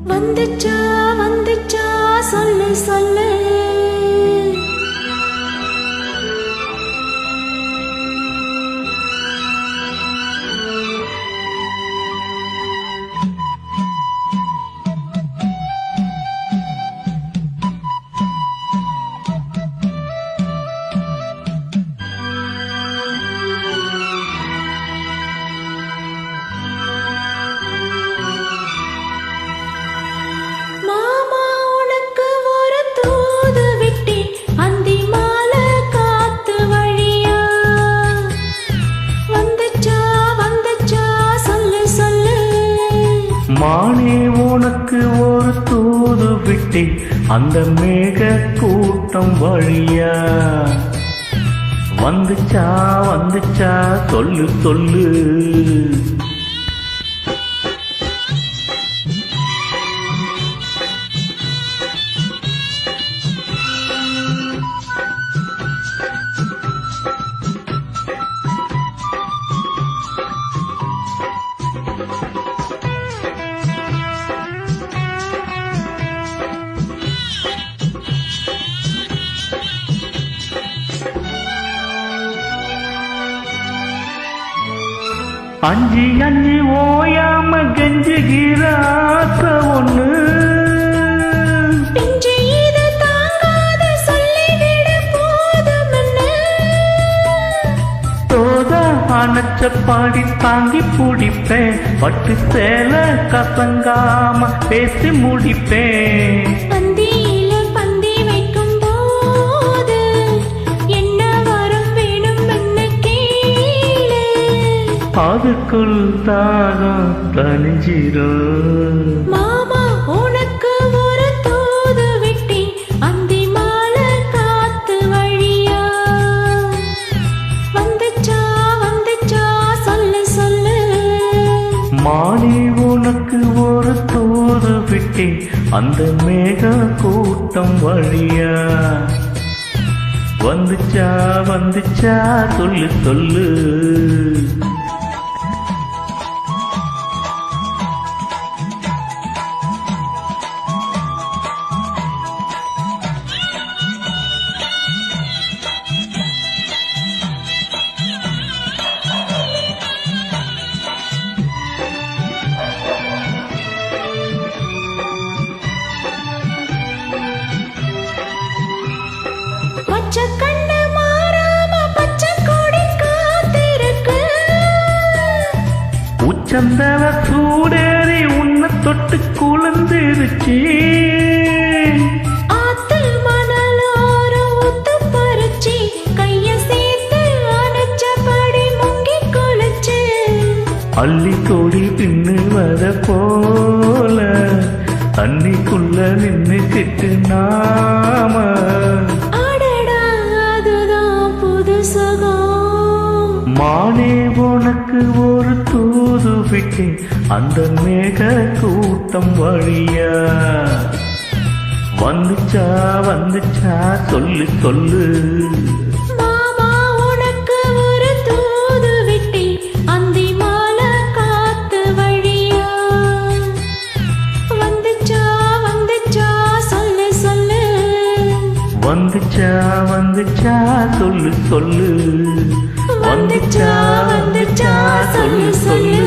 வந்துச்சா வந்துச்சா சொல்லு சொல்லு. மானே உனக்கு ஒரு தூது விட்டேன் அந்த மேக கூட்டம் வழியா. வந்துச்சா வந்துச்சா சொல்லு சொல்லு. அஞ்சி அஞ்சி ஓயாம கெஞ்சுகிற ஆசை ஒண்ணு. அனச்சப்பாடி தாங்கி பிடிப்பேன் பட்டு சேல கசங்காம பேசி முடிப்பேன். அதுக்குள் தாகம் தனிஞ்சிரும். மாமா உனக்கு ஒரு தூது விட்டி அந்தி மாலை காத்து வழியா. வந்துச்சா வந்துச்சா சொல்லு சொல்லு. மானே உனக்கு ஒரு தூது விட்டி அந்த மேக கூட்டம் வழியா. வந்துச்சா வந்துச்சா சொல்லு சொல்லு. கண்ணு மாறாம பச்சை கொடி காத்திருக்கு. உச்சந்தல சூடேறி உன்னை தொட்டு குழந்திருச்சு. ஆத்து மணலோரம் ஊத்து பறிச்சு கைய சேர்த்து அணைச்சபடி முங்கி குளிச்சு. அள்ளி கொடி பின்னு வர போல தண்ணிக்குள்ள நின்னுக்கிட்டு நாம. மானே உனக்கு ஒரு தூது விட்டேன் அந்த மேக கூட்டம் வழியா. வந்துச்சா வந்துச்சா சொல்லு சொல்லு. மாமா உனக்கு ஒரு தூது விட்டி அந்தி மாலை காத்து வழியா. வந்துச்சா வந்துச்சா சொல்லு சொல்லு. வந்துச்சா வந்துச்சா சொல்லு சொல்லு. வந்துச்சா வந்துச்சா சொல்லு சொல்லு.